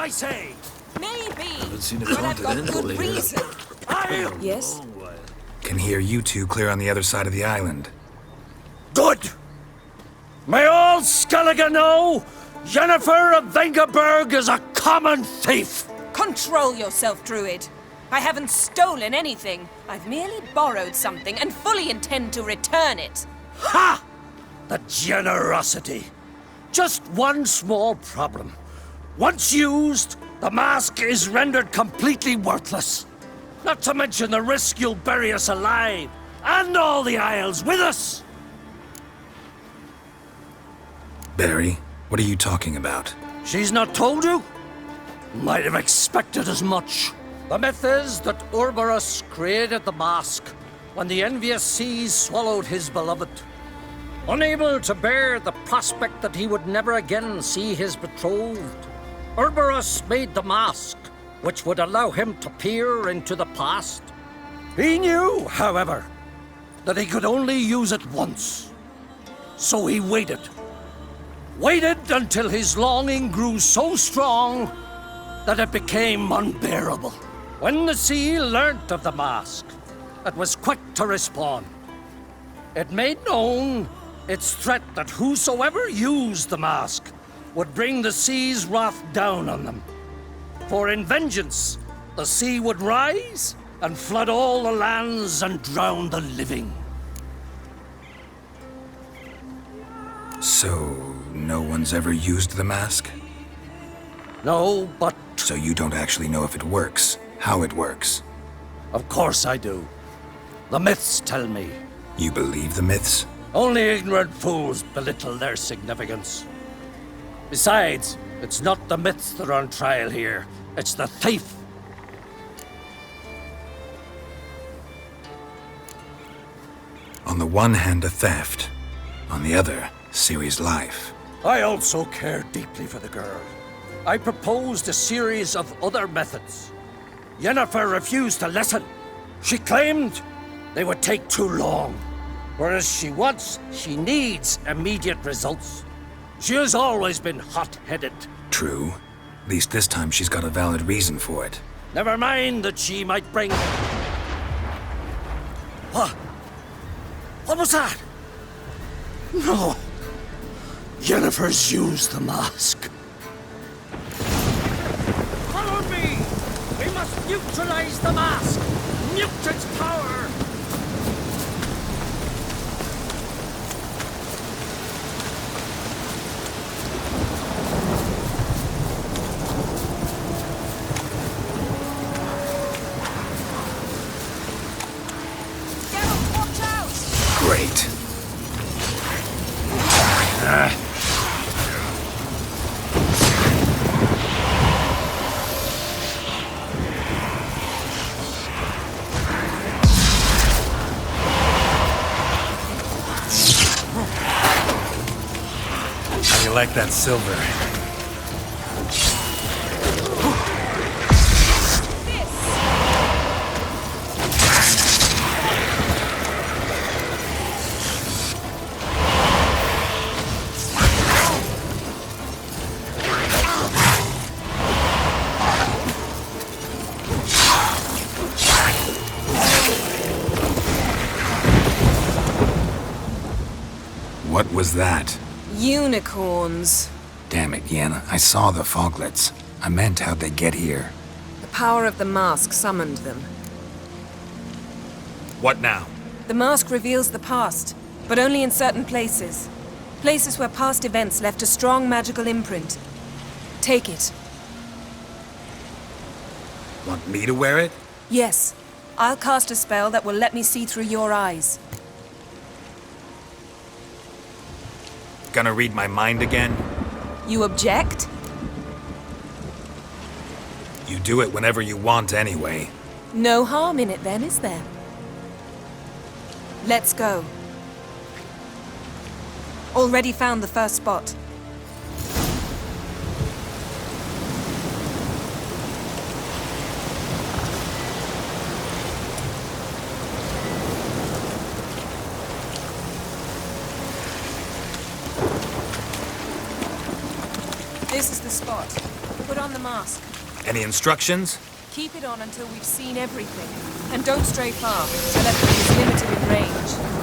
I say! Maybe, Haven't seen a but I've got continental good here. reason. Yes? Can hear you two clear on the other side of the island. Good! May all Skellige know Jennifer of Vengerberg is a common thief! Control yourself, Druid. I haven't stolen anything. I've merely borrowed something and fully intend to return it. Ha! The generosity. Just one small problem. Once used, the mask is rendered completely worthless. Not to mention the risk you'll bury us alive, and all the Isles with us! Barry, what are you talking about? She's not told you? Might have expected as much. The myth is that Urberus created the mask when the envious seas swallowed his beloved. Unable to bear the prospect that he would never again see his betrothed, Urberus made the mask, which would allow him to peer into the past. He knew, however, that he could only use it once. So he waited. Waited until his longing grew so strong that it became unbearable. When the sea learnt of the mask, it was quick to respond. It made known its threat that whosoever used the mask would bring the sea's wrath down on them. For in vengeance, the sea would rise and flood all the lands and drown the living. So, no one's ever used the mask? No, but So you don't actually know if it works, how it works? of course I do. The myths tell me. You believe the myths? Only ignorant fools belittle their significance. Besides, it's not the myths that are on trial here. It's the thief. On the one hand, a theft. On the other, Ciri's life. I also care deeply for the girl. I proposed a series of other methods. Yennefer refused to listen. She claimed they would take too long. Whereas she needs immediate results. She has always been hot-headed. True. At least this time she's got a valid reason for it. Never mind that she might bring... What? What was that? No. Yennefer's used the mask. Follow me! We must neutralize the mask! Nuke its power! Geralt, watch out! Great. How do you like that silver? What was that? Unicorns. Damn it, Yen. I saw the foglets. I meant how'd they get here? The power of the mask summoned them. What now? The mask reveals the past, but only in certain places. Places where past events left a strong magical imprint. Take it. Want me to wear it? Yes. I'll cast a spell that will let me see through your eyes. Gonna read my mind again? You object? You do it whenever you want anyway. No harm in it then, is there? Let's go. Already found the first spot. This is the spot. Put on the mask. Any instructions? Keep it on until we've seen everything. And don't stray far. Telepathy is limited in range.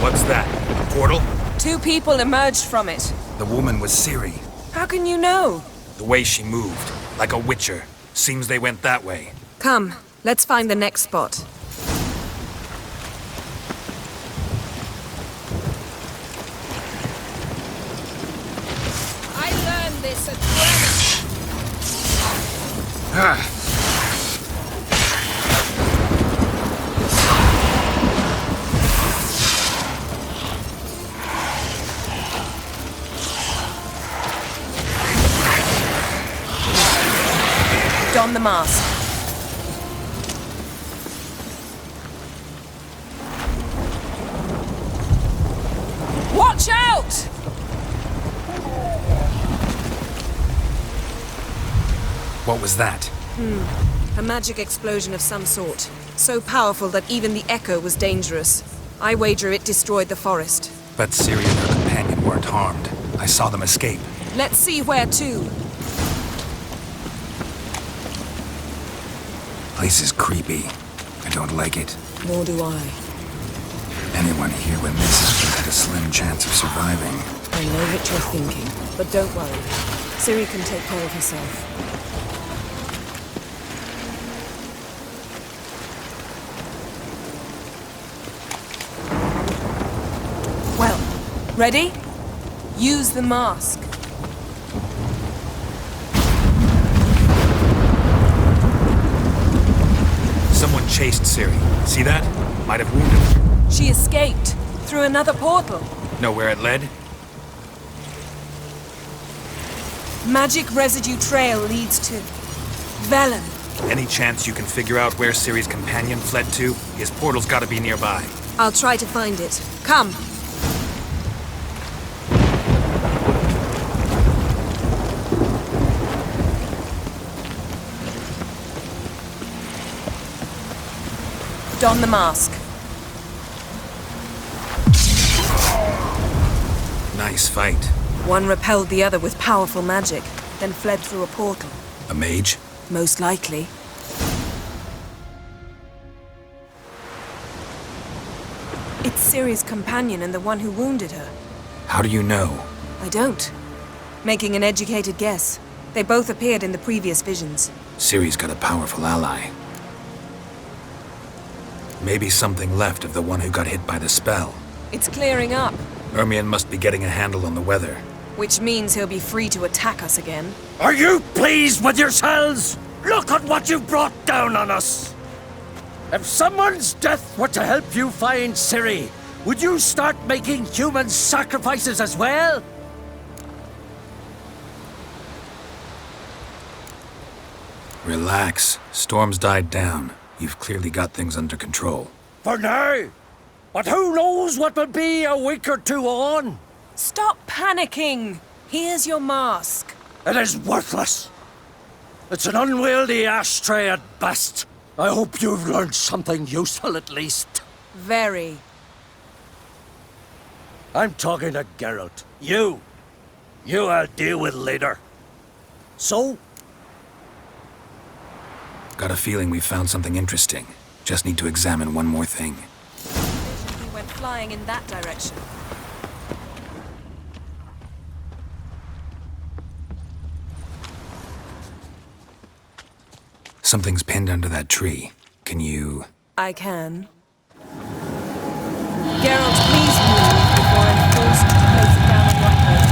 What's that? A portal? 2 people emerged from it. The woman was Ciri. How can you know? The way she moved, like a witcher. Seems they went that way. Come, let's find the next spot. I learned this at Ah. Don the mask. Watch out! What was that? A magic explosion of some sort. So powerful that even the echo was dangerous. I wager it destroyed the forest. But Ciri and her companion weren't harmed. I saw them escape. Let's see where to. Place is creepy. I don't like it. Nor do I. Anyone here when this had a slim chance of surviving. I know what you're thinking, but don't worry. Ciri can take care of herself. Well, ready? Use the mask. Someone chased Ciri. See that? Might have wounded her. She escaped through another portal. Know where it led? Magic residue trail leads to Velen. Any chance you can figure out where Ciri's companion fled to? His portal's gotta be nearby. I'll try to find it. Come. Don the mask. Nice fight. One repelled the other with powerful magic, then fled through a portal. A mage? Most likely. It's Ciri's companion and the one who wounded her. How do you know? I don't. Making an educated guess. They both appeared in the previous visions. Ciri's got a powerful ally. Maybe something left of the one who got hit by the spell. It's clearing up, Ermion must be getting a handle on the weather. which means he'll be free to attack us again. Are you pleased with yourselves? Look at what you've brought down on us! If someone's death were to help you find Ciri, would you start making human sacrifices as well? Relax. Storm's died down. You've clearly got things under control. For now. But who knows what will be a week or two on? Stop panicking! Here's your mask. It is worthless. It's an unwieldy ashtray at best. I hope you've learned something useful at least. Very. I'm talking to Geralt. You I'll deal with later. So, Got a feeling we found something interesting. Just need to examine one more thing. He went flying in that direction. Something's pinned under that tree. Can you... I can. Geralt, please move before I'm forced to place it down on one place.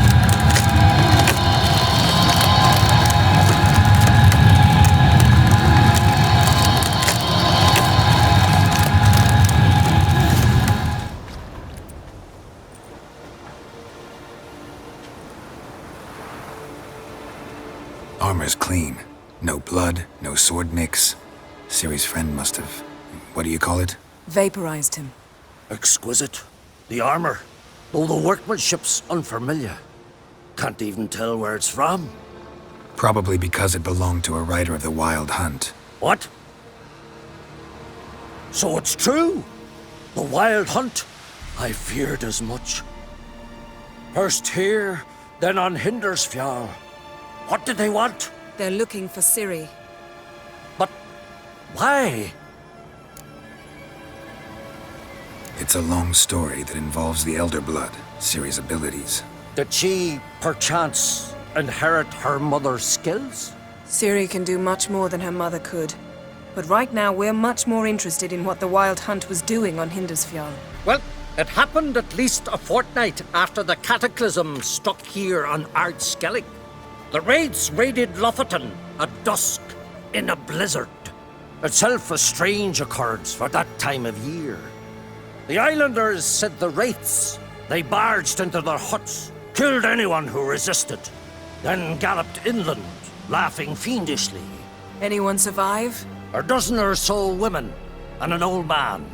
Armor's clean. No blood, no sword nicks. Ciri's friend must have... What do you call it? Vaporized him. Exquisite. The armor, though the workmanship's unfamiliar. Can't even tell where it's from. Probably because it belonged to a rider of the Wild Hunt. What? So it's true? The Wild Hunt? I feared as much. First here, then on Hindersfjall. What did they want? They're looking for Ciri. But why? It's a long story that involves the Elder Blood, Ciri's abilities. Did she, perchance, inherit her mother's skills? Ciri can do much more than her mother could. But right now, we're much more interested in what the Wild Hunt was doing on Hindersfjall. Well, it happened at least a fortnight after the cataclysm struck here on Ardskellig. The raids raided Lofoten at dusk in a blizzard. Itself a strange occurrence for that time of year. The islanders said the wraiths. They barged into their huts, killed anyone who resisted, then galloped inland, laughing fiendishly. Anyone survive? A dozen or so women and an old man.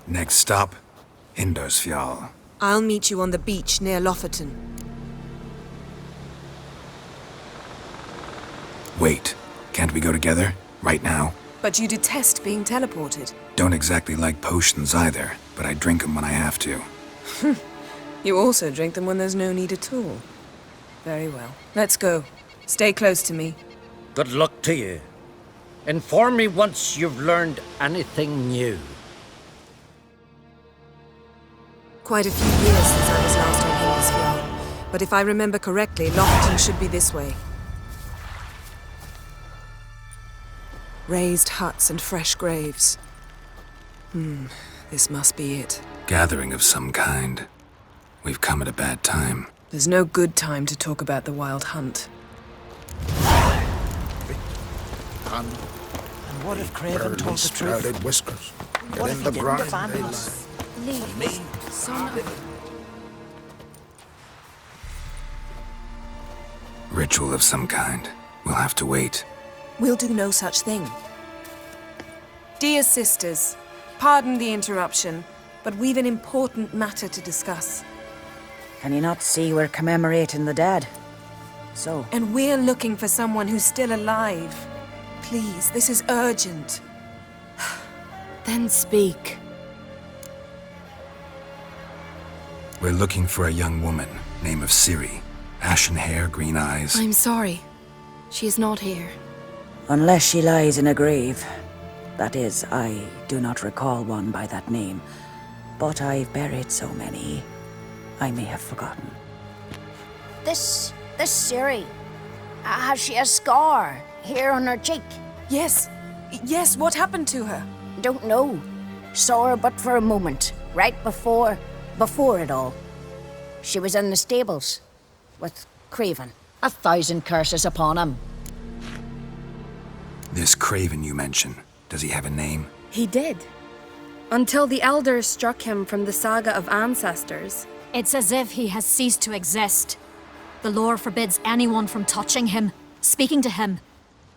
Next stop, Hindersfjall. I'll meet you on the beach near Lofoten. Wait, can't we go together? Right now? But you detest being teleported. Don't exactly like potions either, but I drink them when I have to. You also drink them when there's no need at all. Very well. Let's go. Stay close to me. Good luck to you. Inform me once you've learned anything new. Quite a few years since I was last on Hindersfjall. But if I remember correctly, Lofoten should be this way. Raised huts and fresh graves. This must be it. Gathering of some kind. We've come at a bad time. There's no good time to talk about the Wild Hunt. And what if Craven told the truth? Sprouted whiskers. What Get if in he the didn't grind. abandon us? Ritual of some kind. We'll have to wait. We'll do no such thing. Dear sisters, pardon the interruption, but we've an important matter to discuss. Can you not see we're commemorating the dead? So, And we're looking for someone who's still alive. Please, this is urgent. Then speak. We're looking for a young woman, name of Ciri. Ashen hair, green eyes. I'm sorry. She is not here. unless she lies in a grave. That is, I do not recall one by that name. But I've buried so many, I may have forgotten. This Ciri, has she a scar here on her cheek? Yes, what happened to her? Don't know. Saw her but for a moment, right before it all. She was in the stables with Craven. 1,000 curses upon him. This Craven you mention, does he have a name? He did. Until the elders struck him from the saga of ancestors. It's as if he has ceased to exist. The lore forbids anyone from touching him, speaking to him,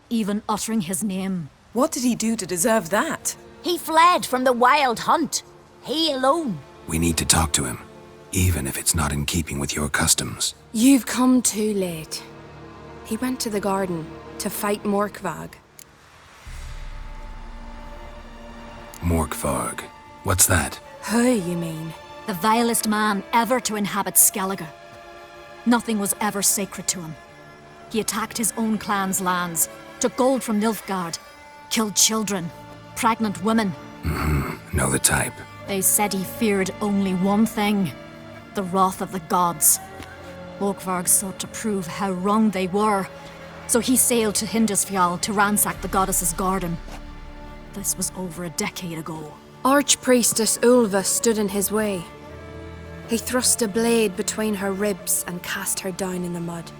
even uttering his name. What did he do to deserve that? He fled from the Wild Hunt. He alone. We need to talk to him, even if it's not in keeping with your customs. You've come too late. He went to the garden to fight Morkvag. Morkvarg. What's that? Who, you mean? The vilest man ever to inhabit Skellige. Nothing was ever sacred to him. He attacked his own clan's lands, took gold from Nilfgaard, killed children, pregnant women. Know the type. They said he feared only one thing, the wrath of the gods. Morkvarg sought to prove how wrong they were, so he sailed to Hindersfjall to ransack the goddess's garden. This was over a decade ago. Archpriestess Ulva stood in his way. He thrust a blade between her ribs and cast her down in the mud.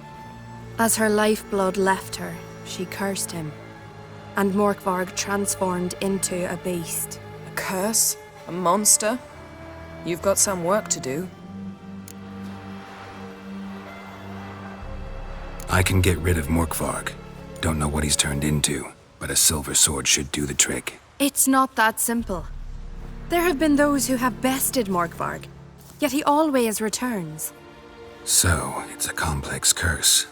As her lifeblood left her, she cursed him, and Morkvarg transformed into a beast. A curse? A monster? You've got some work to do. I can get rid of Morkvarg. Don't know what he's turned into, but a silver sword should do the trick. It's not that simple. There have been those who have bested Morkvarg, yet he always returns. So, it's a complex curse.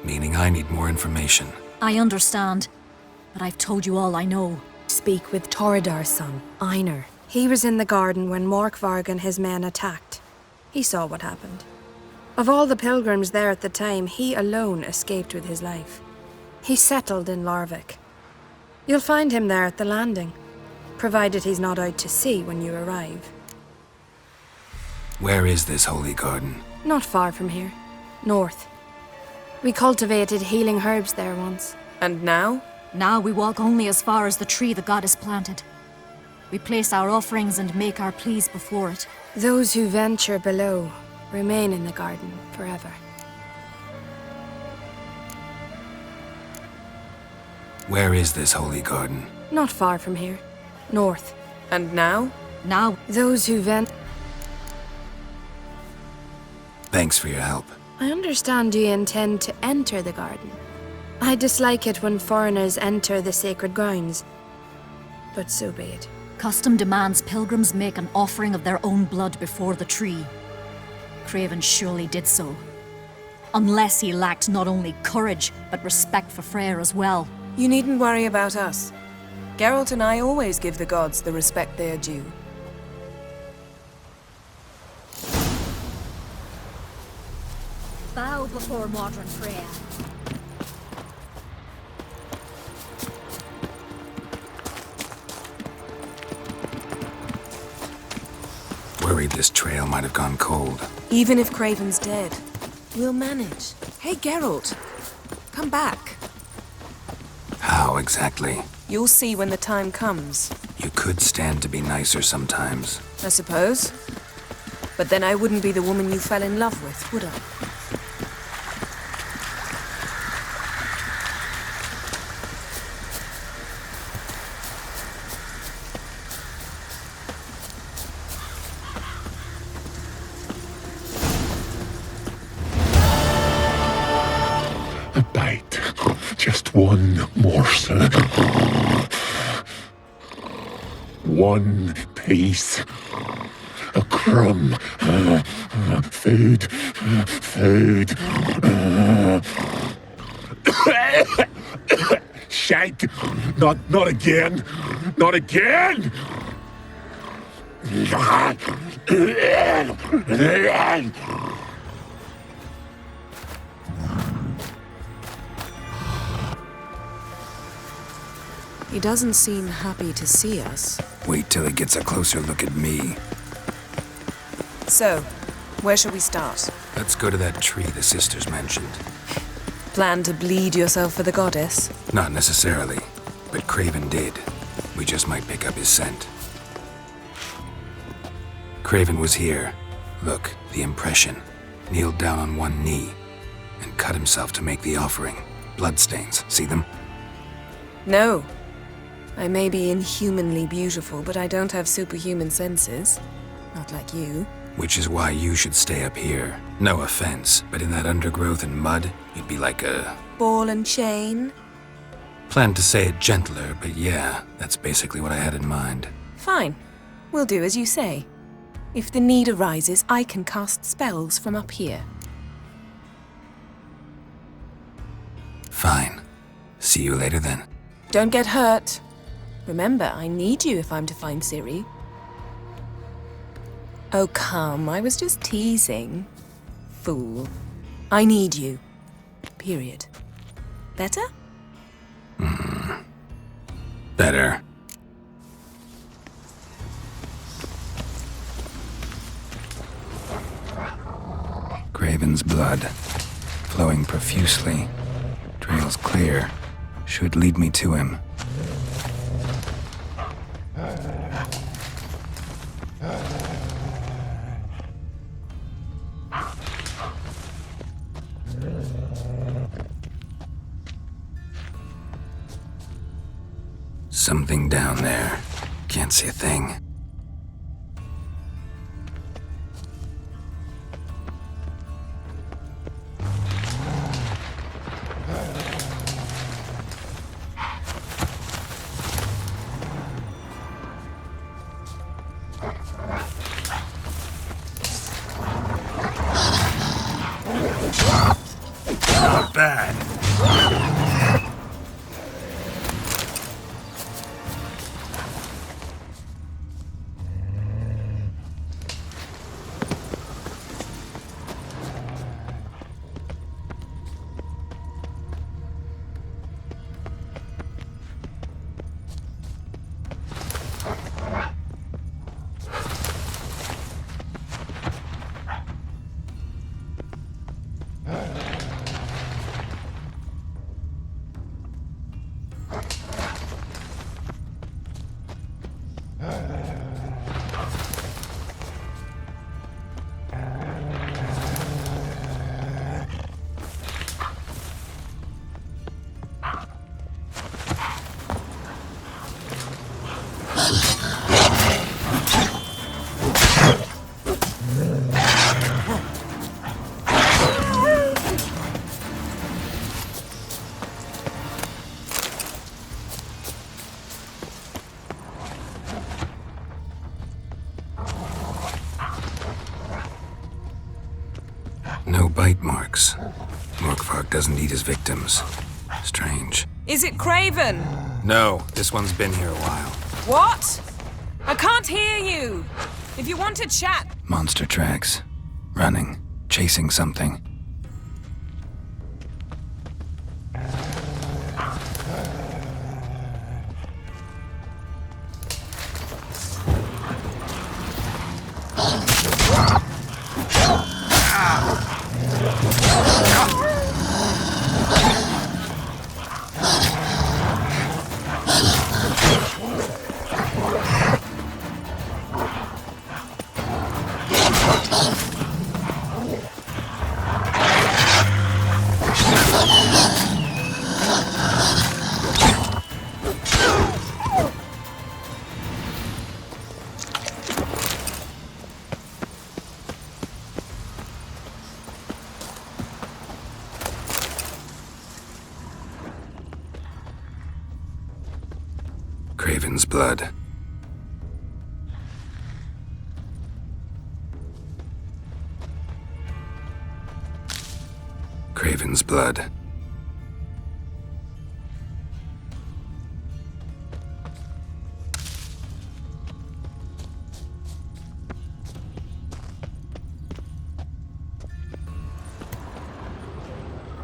Meaning I need more information. I understand, but I've told you all I know. Speak with Torridar's son, Einar. He was in the garden when Morkvarg and his men attacked. He saw what happened. Of all the pilgrims there at the time, he alone escaped with his life. He settled in Larvik. You'll find him there at the landing, provided he's not out to sea when you arrive. Where is this holy garden? Not far from here. North. We cultivated healing herbs there once. And now? Now we walk only as far as the tree the goddess planted. We place our offerings and make our pleas before it. Those who venture below remain in the garden forever. Where is this holy garden? Not far from here. North. And now? Now, Those who Thanks for your help. I understand you intend to enter the garden. I dislike it when foreigners enter the sacred grounds. But so be it. custom demands pilgrims make an offering of their own blood before the tree. Craven surely did so. Unless he lacked not only courage, but respect for Freyr as well. You needn't worry about us. Geralt and I always give the gods the respect they are due. Bow before modern Freya. Worried this trail might have gone cold. Even if Craven's dead, we'll manage. Hey, Geralt, come back. How exactly? You'll see when the time comes, You could stand to be nicer sometimes. I suppose. But then I wouldn't be the woman you fell in love with, would I? A bite. Just one morsel. One piece. A crumb. Food. Food. Shank. Not again. Not again. He doesn't seem happy to see us. Wait till he gets a closer look at me. So, where shall we start? Let's go to that tree the sisters mentioned. Plan to bleed yourself for the goddess? Not necessarily, but Craven did. We just might pick up his scent. Craven was here. Look, the impression. Kneeled down on one knee and cut himself to make the offering. Bloodstains, see them? No. I may be inhumanly beautiful, but I don't have superhuman senses. Not like you. Which is why you should stay up here. No offense, but in that undergrowth and mud, you'd be like a... Ball and chain? Planned to say it gentler, but yeah, that's basically what I had in mind. Fine. We'll do as you say. If the need arises, I can cast spells from up here. Fine. See you later then. Don't get hurt. Remember, I need you if I'm to find Ciri. Oh, come, I was just teasing. Fool. I need you. Period. Better? Better. Craven's blood, flowing profusely. Trail's clear. Should lead me to him. Something down there. Can't see a thing. bite marks. Morkvarg doesn't eat his victims. Strange. Is it Craven? No, this one's been here a while. What? I can't hear you. If you want to chat... Monster tracks. Running. Chasing something. Craven's blood. Craven's blood.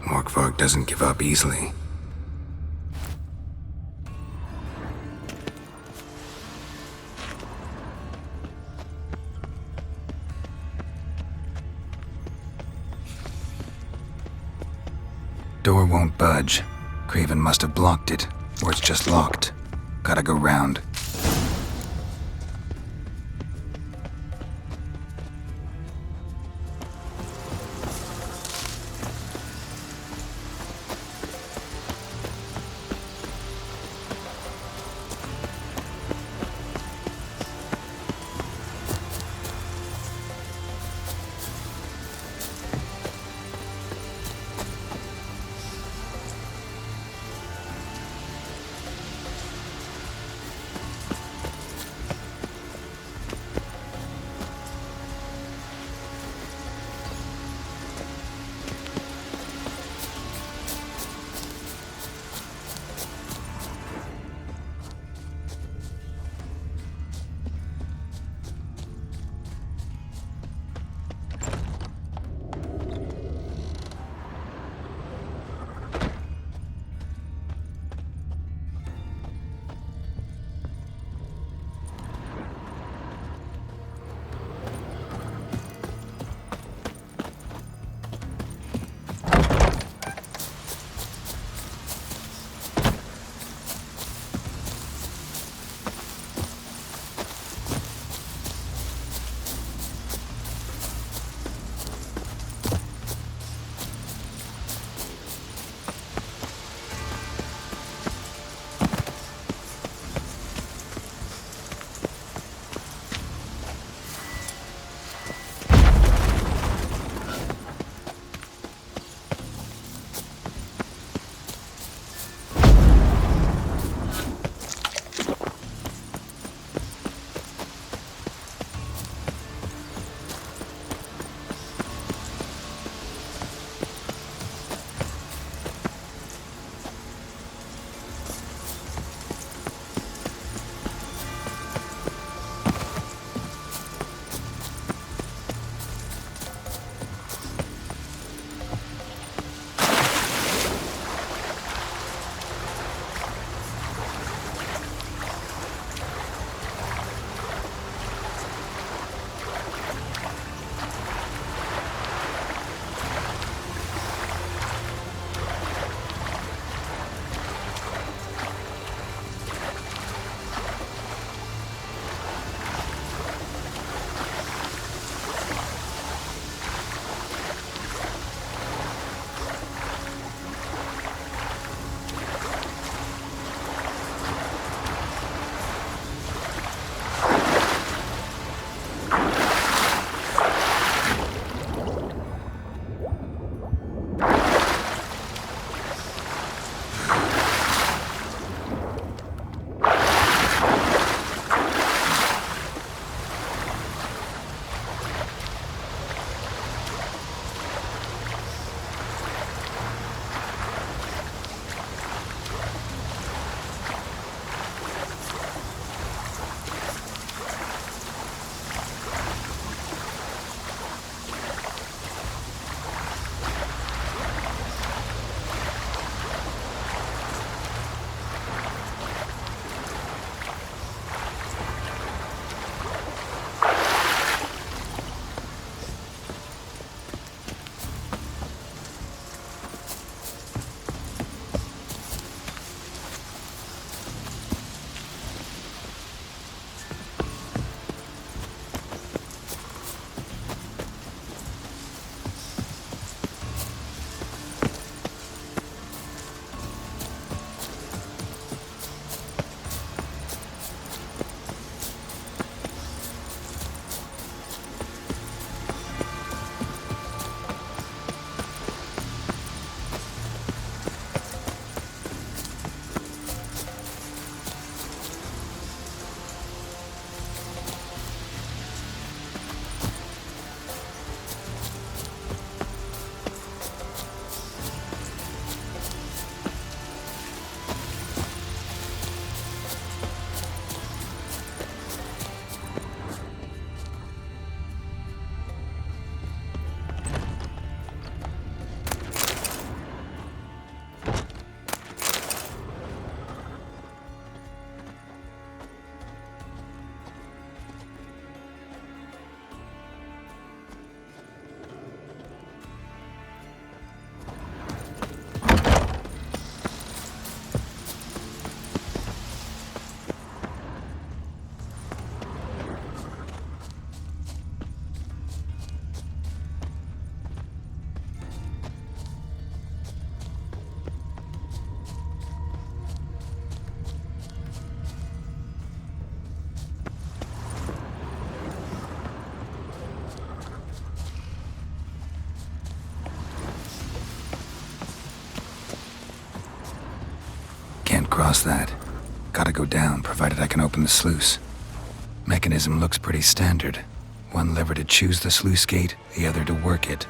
Morkvarg doesn't give up easily. Door won't budge. Craven must have blocked it, or it's just locked. Gotta go round. Can't cross that. Gotta go down, provided I can open the sluice. Mechanism looks pretty standard. One lever to choose the sluice gate, the other to work it.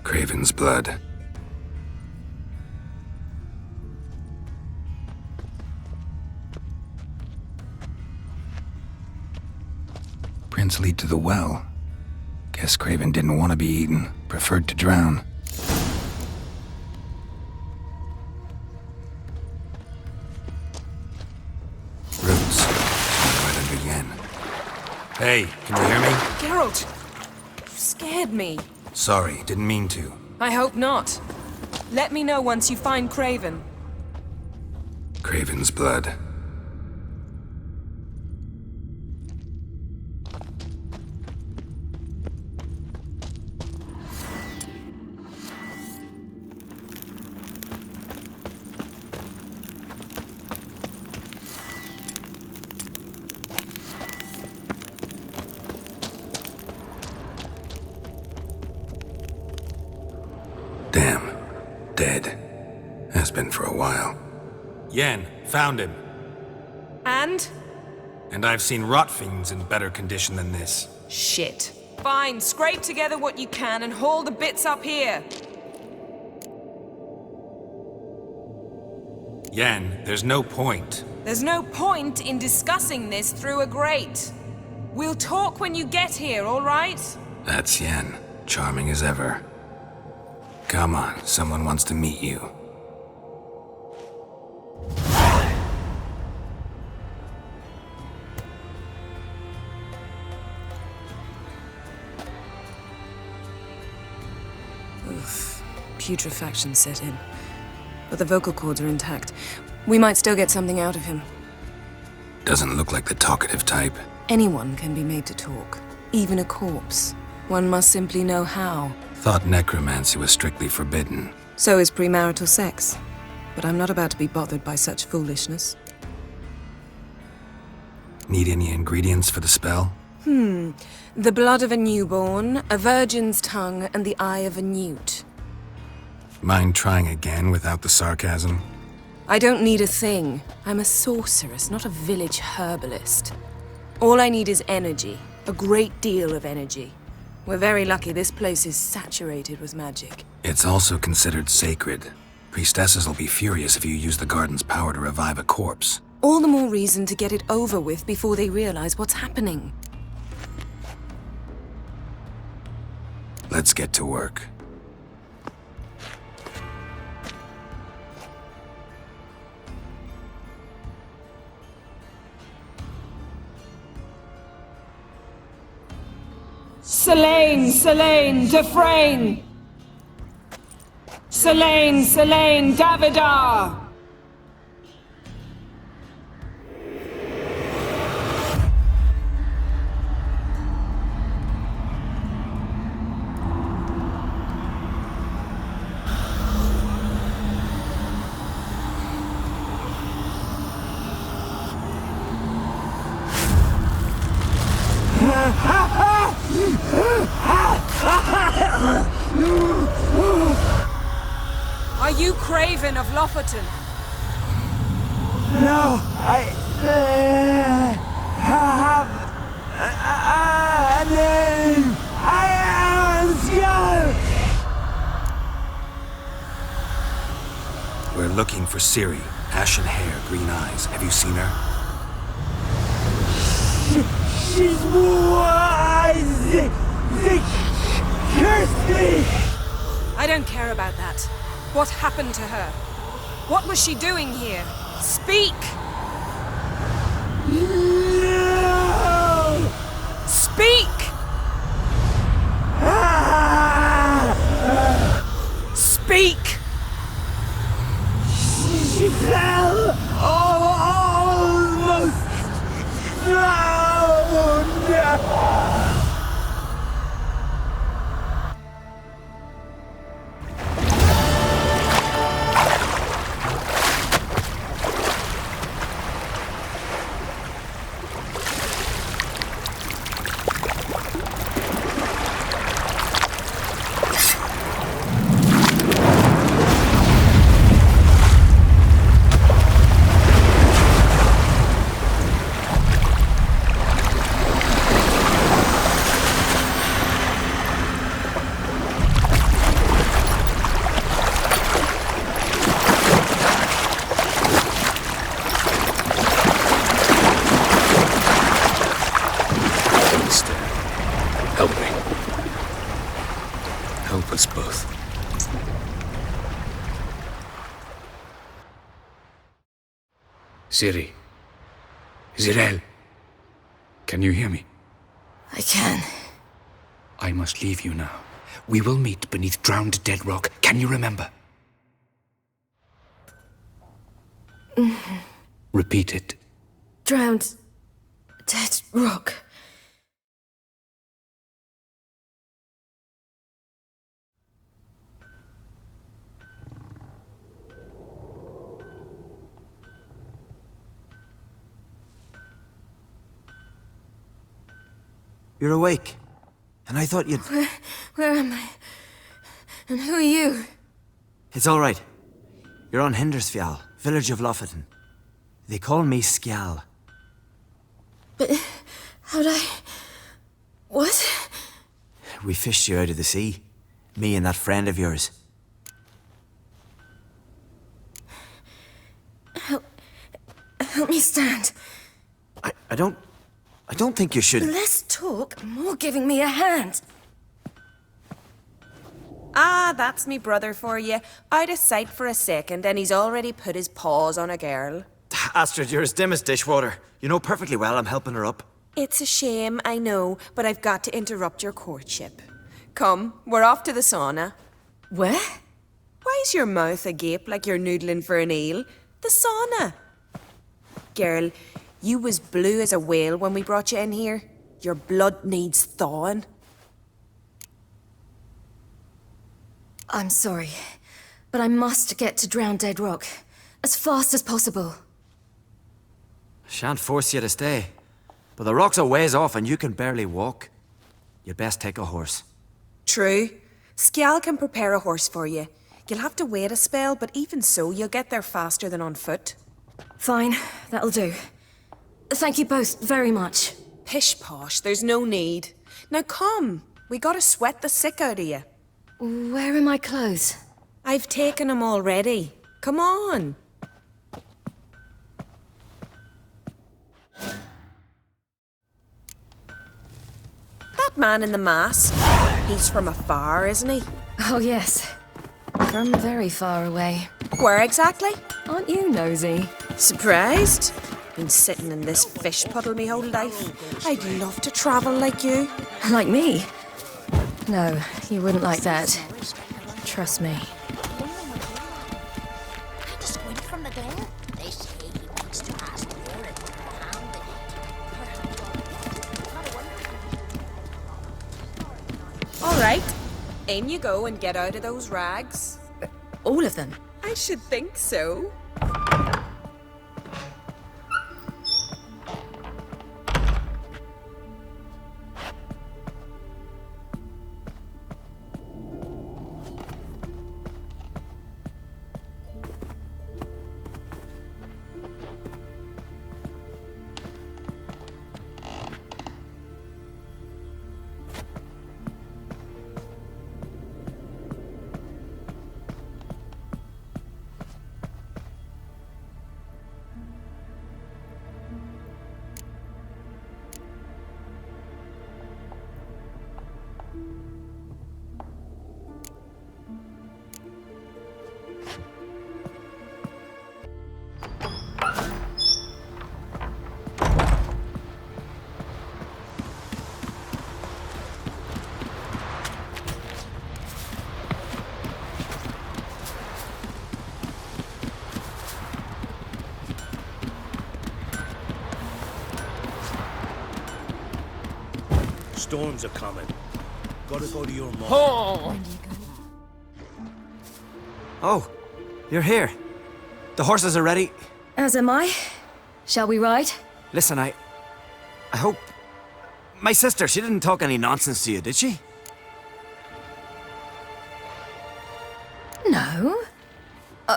Craven's blood. Prints lead to the well. Guess Craven didn't want to be eaten, preferred to drown. Roots. Right under Yen. Hey, can you hear me? Geralt! You scared me. Sorry, didn't mean to. I hope not. Let me know once you find Craven. Craven's blood. Damn. Dead. Has been for a while. Yen, found him. And? And I've seen rot fiends in better condition than this. Shit. Fine, scrape together what you can and haul the bits up here. Yen, there's no point. There's no point in discussing this through a grate. We'll talk when you get here, all right? That's Yen. Charming as ever. Come on, someone wants to meet you. Oof. Putrefaction set in. But the vocal cords are intact. We might still get something out of him. Doesn't look like the talkative type. Anyone can be made to talk. Even a corpse. One must simply know how. Thought necromancy was strictly forbidden. So is premarital sex. But I'm not about to be bothered by such foolishness. Need any ingredients for the spell? The blood of a newborn, a virgin's tongue, and the eye of a newt. Mind trying again without the sarcasm? I don't need a thing. I'm a sorceress, not a village herbalist. All I need is energy. A great deal of energy. We're very lucky this place is saturated with magic. It's also considered sacred. Priestesses will be furious if you use the garden's power to revive a corpse. All the more reason to get it over with before they realize what's happening. Let's get to work. Selene, Selene, Defrain! Selene, Selene, Davidar! you Craven of Lofoten? No, I have a name. I am Skjal. We're looking for Ciri. Ashen hair, green eyes. Have you seen her? She's wise. They cursed me. I don't care about that. What happened to her? What was she doing here? Speak! No. Speak! Speak! She fell almost drowned. Help me. Help us both. Ciri. Zirel. Can you hear me? I can. I must leave you now. We will meet beneath drowned dead rock. Can you remember? Repeat it. Drowned. Dead rock. You're awake. And I thought you'd... Where am I? And who are you? It's all right. You're on Hindersfjall, village of Lofoten. They call me Skjal. But how'd I... What? We fished you out of the sea. Me and that friend of yours. Help me stand. I don't think you should... Less talk, more giving me a hand. Ah, that's me brother for you. Out of sight for a second, and he's already put his paws on a girl. Astrid, you're as dim as dishwater. You know perfectly well I'm helping her up. It's a shame, I know, but I've got to interrupt your courtship. Come, we're off to the sauna. Where? Why's your mouth agape like you're noodling for an eel? The sauna. Girl, you was blue as a whale when we brought you in here. Your blood needs thawing. I'm sorry, but I must get to Drowned Dead Rock as fast as possible. Shan't force you to stay. But the rock's a ways off and you can barely walk. You'd best take a horse. True. Skjal can prepare a horse for you. You'll have to wait a spell, but even so, you'll get there faster than on foot. Fine, that'll do. Thank you both very much. Pish-posh, there's no need. Now come, we gotta sweat the sick out of you. Where are my clothes? I've taken them already. Come on. That man in the mask, he's from afar, isn't he? Oh yes, from very far away. Where exactly? Aren't you nosy? Surprised? Been sitting in this fish puddle me whole life. I'd love to travel like you. Like me? No, you wouldn't like that. Trust me. All right, in you go and get out of those rags. All of them? I should think so. storms are coming. Gotta go to your mom. Oh! Oh, you're here. The horses are ready. As am I. Shall we ride? Listen, I hope... My sister, she didn't talk any nonsense to you, did she? No.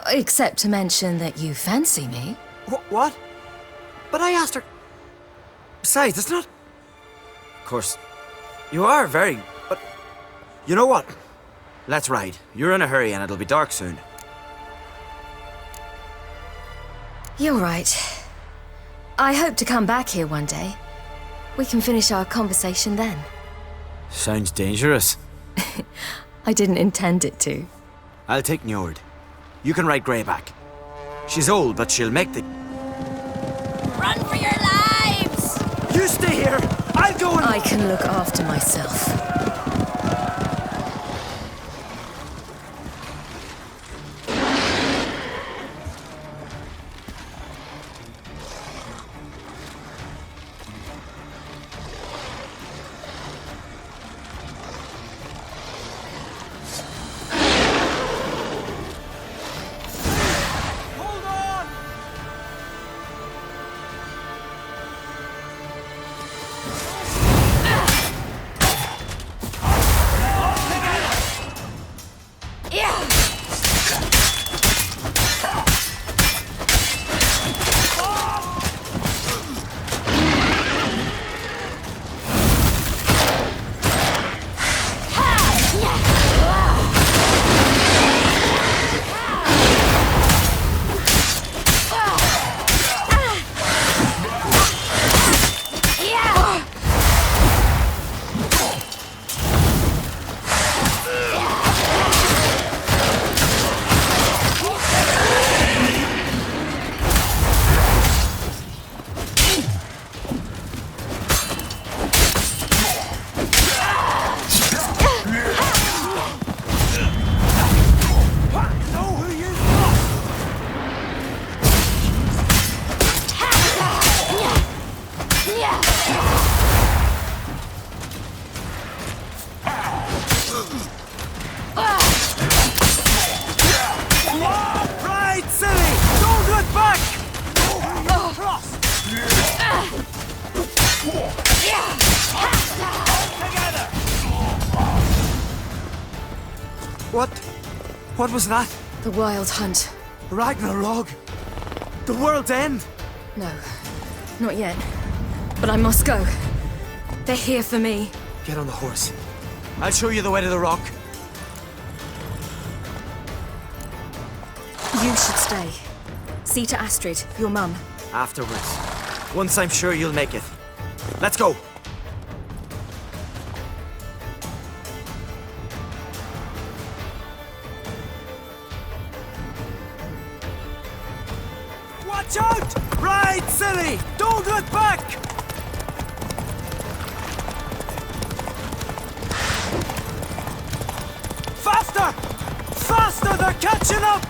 Except to mention that you fancy me. What? But I asked her... Besides, it's not... Of course, you are very... But... You know what? Let's ride. You're in a hurry and it'll be dark soon. You're right. I hope to come back here one day. We can finish our conversation then. Sounds dangerous. I didn't intend it to. I'll take Njord. You can ride Greyback. She's old, but she'll make the... Run for your lives! You stay here! I'll go and... I can look after myself. What was that? The Wild Hunt. Ragnarok? The world's end? No, not yet. But I must go. They're here for me. Get on the horse. I'll show you the way to the rock. You should stay. See to Astrid, your mum. Afterwards. Once I'm sure you'll make it. Let's go. Watch out! Ride, silly! Don't look back! Faster! Faster! They're catching up!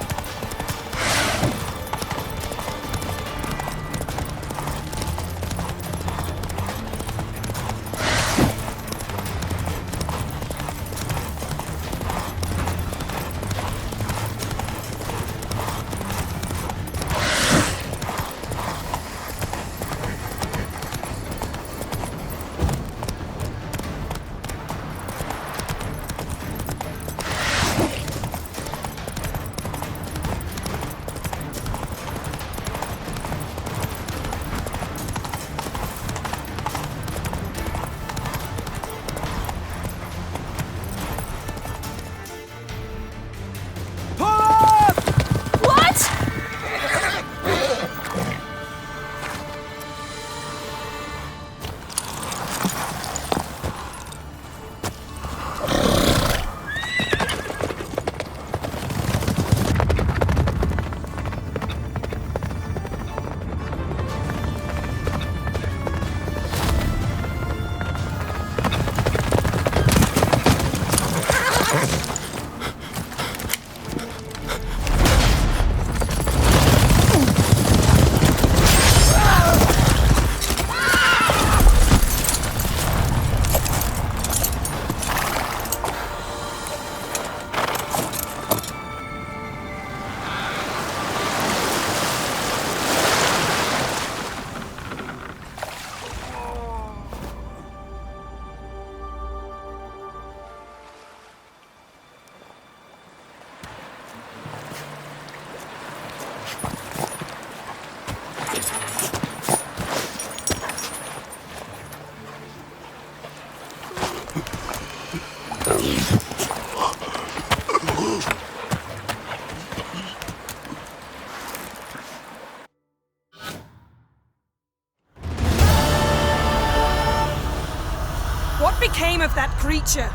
What became of that creature?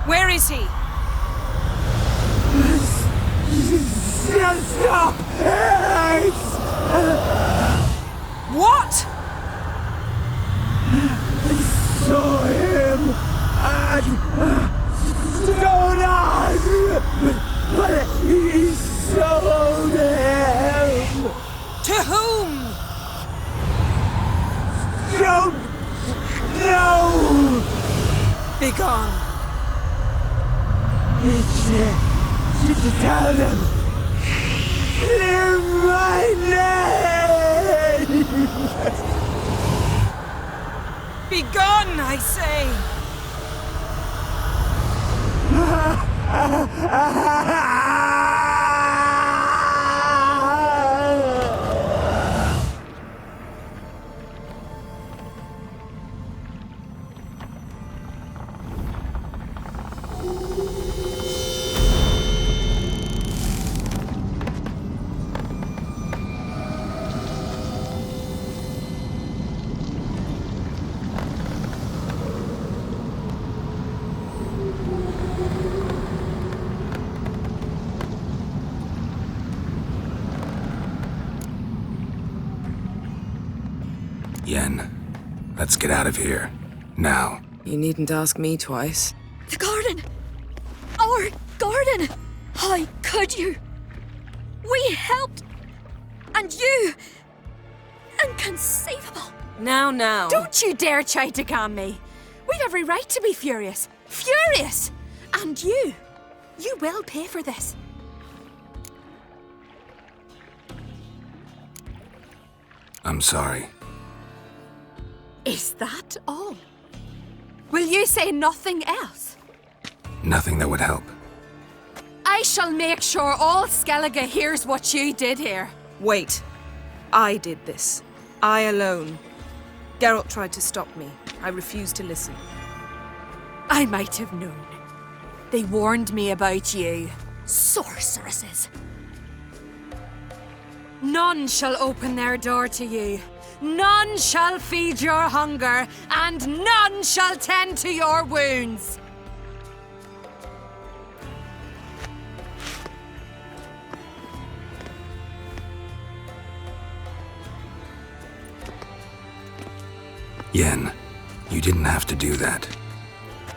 Where is he? Stop! What? Saw him at Stone, but he sold him. To whom? Don't know. Begone. Tell them. Clear my name. Begone, I say! Yen, let's get out of here. Now. You needn't ask me twice. The garden! Our garden! How could you? We helped! And you! Inconceivable! Now. Don't you dare try to calm me. We've every right to be furious. Furious! And you will pay for this. I'm sorry. Is that all? Will you say nothing else? Nothing that would help. I shall make sure all Skellige hears what you did here. Wait. I did this. I alone. Geralt tried to stop me. I refused to listen. I might have known. They warned me about you. Sorceresses. None shall open their door to you. None shall feed your hunger, and none shall tend to your wounds. Yen, you didn't have to do that.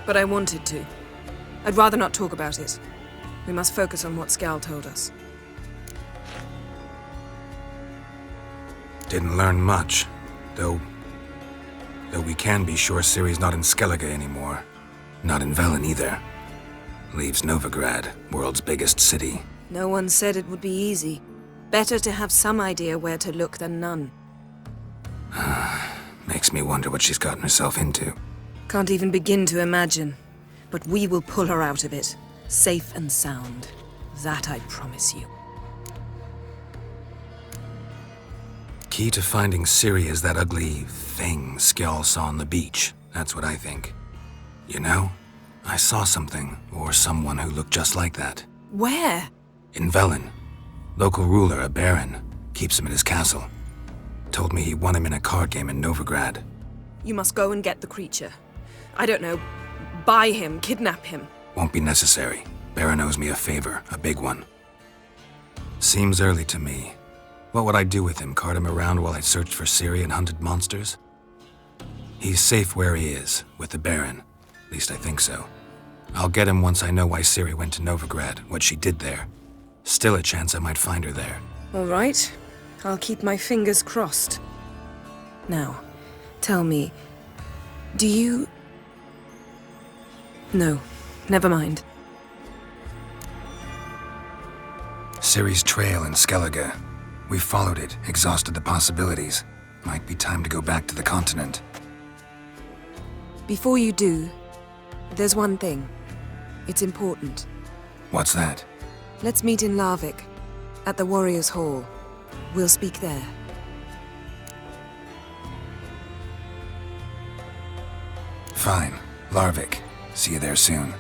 But I wanted to. I'd rather not talk about it. We must focus on what Skal told us. Didn't learn much, though we can be sure Ciri's not in Skellige anymore. Not in Velen either. Leaves Novigrad, world's biggest city. No one said it would be easy. Better to have some idea where to look than none. Makes me wonder what she's gotten herself into. Can't even begin to imagine. But we will pull her out of it. Safe and sound. That I promise you. Key to finding Ciri is that ugly thing Skjall saw on the beach. That's what I think. You know, I saw something, or someone who looked just like that. Where? In Velen. Local ruler, a baron, keeps him at his castle. Told me he won him in a card game in Novigrad. You must go and get the creature. I don't know. Buy him, kidnap him. Won't be necessary. Baron owes me a favor, a big one. Seems early to me. What would I do with him? Cart him around while I searched for Ciri and hunted monsters? He's safe where he is, with the Baron. At least I think so. I'll get him once I know why Ciri went to Novigrad, what she did there. Still a chance I might find her there. All right. I'll keep my fingers crossed. Now, tell me, do you... No, never mind. Ciri's trail in Skellige. We followed it, exhausted the possibilities. Might be time to go back to the continent. Before you do, there's one thing. It's important. What's that? Let's meet in Larvik, at the Warriors' Hall. We'll speak there. Fine. Larvik. See you there soon.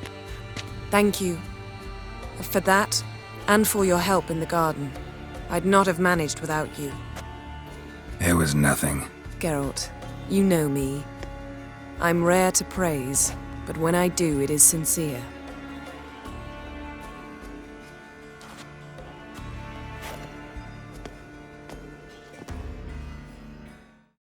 Thank you. For that, and for your help in the garden. I'd not have managed without you. It was nothing. Geralt, you know me. I'm rare to praise, but when I do, it is sincere.